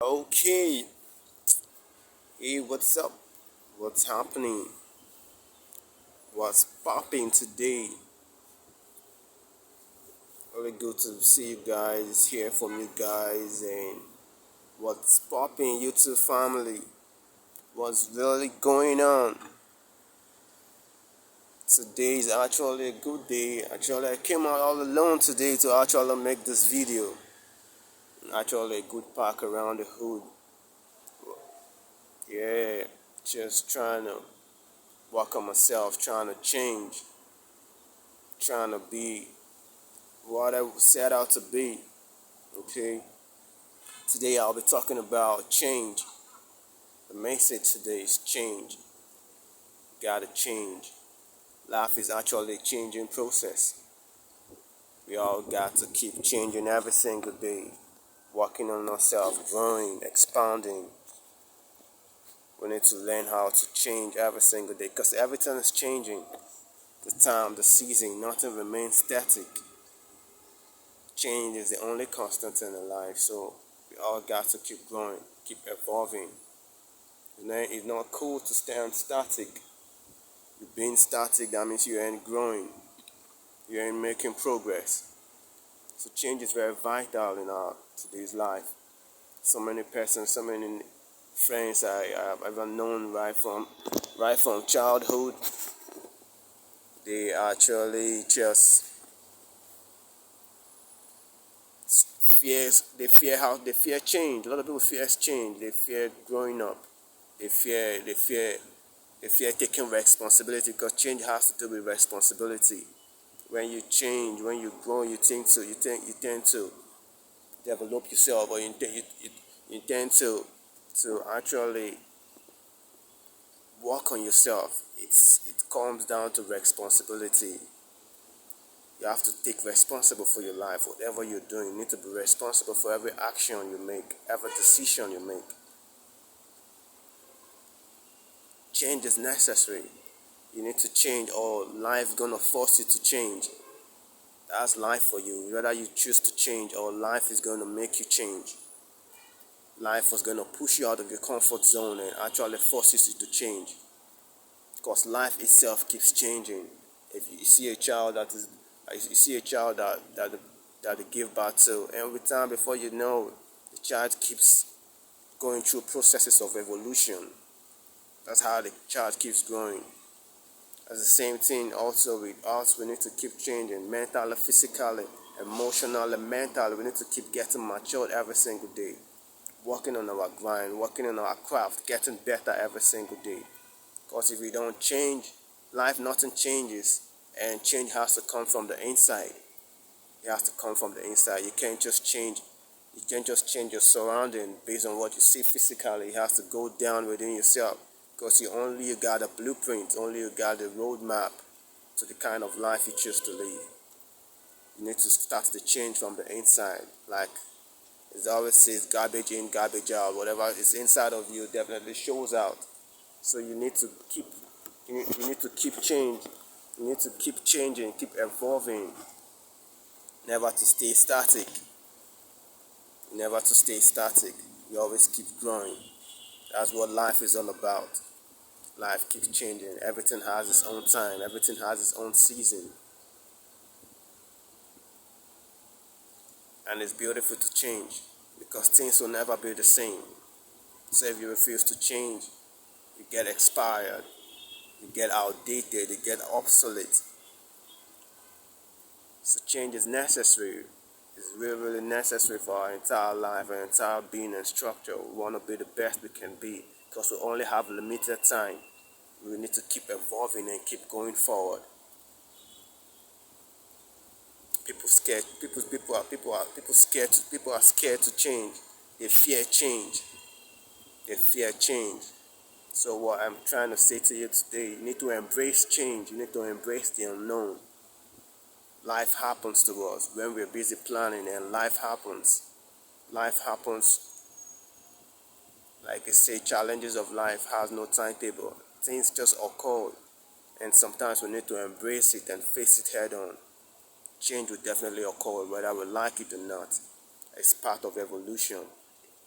Okay, hey, what's up? What's happening? What's popping today? Really good to see you guys, hear from you guys, and what's popping, YouTube family? What's really going on? Today is actually a good day. Actually, I came out all alone today to actually make this video. Actually, a good park around the hood. Yeah, just trying to work on myself, trying to change, trying to be what I set out to be. Okay, today I'll be talking about change. The message today is change. Gotta change. Life is actually a changing process. We all got to keep changing every single day, working on ourselves, growing, expanding. We need to learn how to change every single day because everything is changing. The time, the season, nothing remains static. Change is the only constant in life, so we all got to keep growing, keep evolving. It's not cool to stand static. You're being static, that means you ain't growing, you ain't making progress. So change is very vital in our today's life. So many persons, so many friends I've ever known right from childhood, they actually just they fear change. A lot of people fear change. They fear growing up. They fear they fear they fear taking responsibility because change has to do with responsibility. When you change, when you grow, you tend to develop yourself, or you tend to actually work on yourself. It comes down to responsibility. You have to take responsible for your life. Whatever you're doing, you need to be responsible for every action you make, every decision you make. Change is necessary. You need to change, or life gonna force you to change. That's life for you. Whether you choose to change, or life is gonna make you change. Life was gonna push you out of your comfort zone and actually forces you to change. Because life itself keeps changing. If you see a child that they give birth to, every time before you know, the child keeps going through processes of evolution. That's how the child keeps growing. That's the same thing also with us. We need to keep changing mentally, physically, emotionally, mentally. We need to keep getting matured every single day. Working on our grind, working on our craft, getting better every single day. Because if we don't change, life nothing changes. And change has to come from the inside. It has to come from the inside. You can't just change your surrounding based on what you see physically. It has to go down within yourself. Because you got a blueprint, only you got a roadmap to the kind of life you choose to live. You need to start the change from the inside. Like it always says, garbage in, garbage out. Whatever is inside of you definitely shows out. So you need to keep change. You need to keep changing, keep evolving. Never to stay static. Never to stay static. You always keep growing. That's what life is all about. Life keeps changing. Everything has its own time. Everything has its own season. And it's beautiful to change because things will never be the same. So if you refuse to change, you get expired, you get outdated, you get obsolete. So change is necessary. It's really, really necessary for our entire life, our entire being and structure. We want to be the best we can be because we only have limited time. We need to keep evolving and keep going forward. People are scared to change. They fear change. They fear change. So what I'm trying to say to you today, you need to embrace change. You need to embrace the unknown. Life happens to us when we're busy planning, and life happens. Life happens. Like I say, challenges of life has no timetable. Things just occur, and sometimes we need to embrace it and face it head on. Change will definitely occur whether we like it or not. It's part of evolution.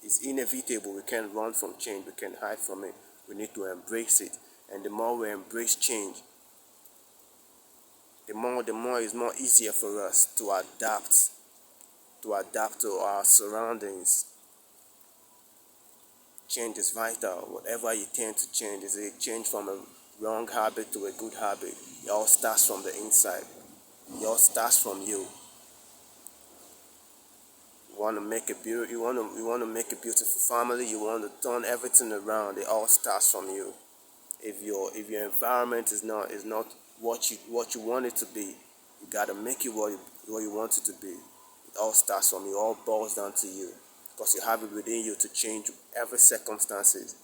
It's inevitable. We can't run from change. We can't hide from it. We need to embrace it. And the more we embrace change, the more it's more easier for us to adapt to our surroundings. Change is vital. Whatever you tend to change, is a change from a wrong habit to a good habit. It all starts from the inside. It all starts from you. You want to make a you want to make a beautiful family. You want to turn everything around. It all starts from you. If your environment is not what you want it to be, you gotta make it what you want it to be. It all starts from you. It all boils down to you, because you have it within you to change every circumstances.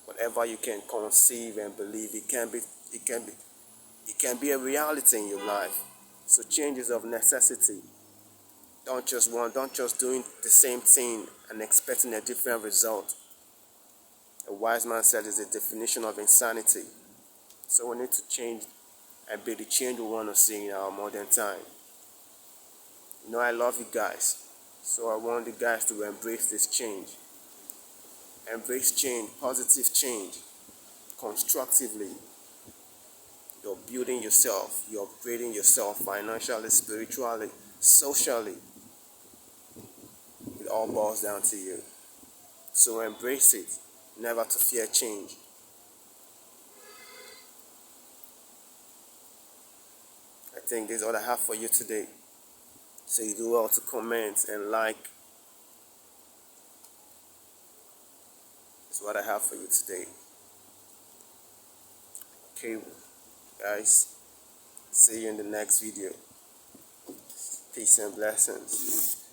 Whatever you can conceive and believe, it can be a reality in your life. So change is of necessity. Don't just doing the same thing and expecting a different result. A wise man said it's the definition of insanity. So we need to change and be the change we want to see in our modern time. I love you guys. So I want you guys to embrace this change. Embrace change, positive change, constructively. You're building yourself, you're upgrading yourself financially, spiritually, socially. It all boils down to you. So embrace it, never to fear change. I think this is all I have for you today. So you do well to comment and like. That's what I have for you today. Okay, guys. See you in the next video. Peace and blessings.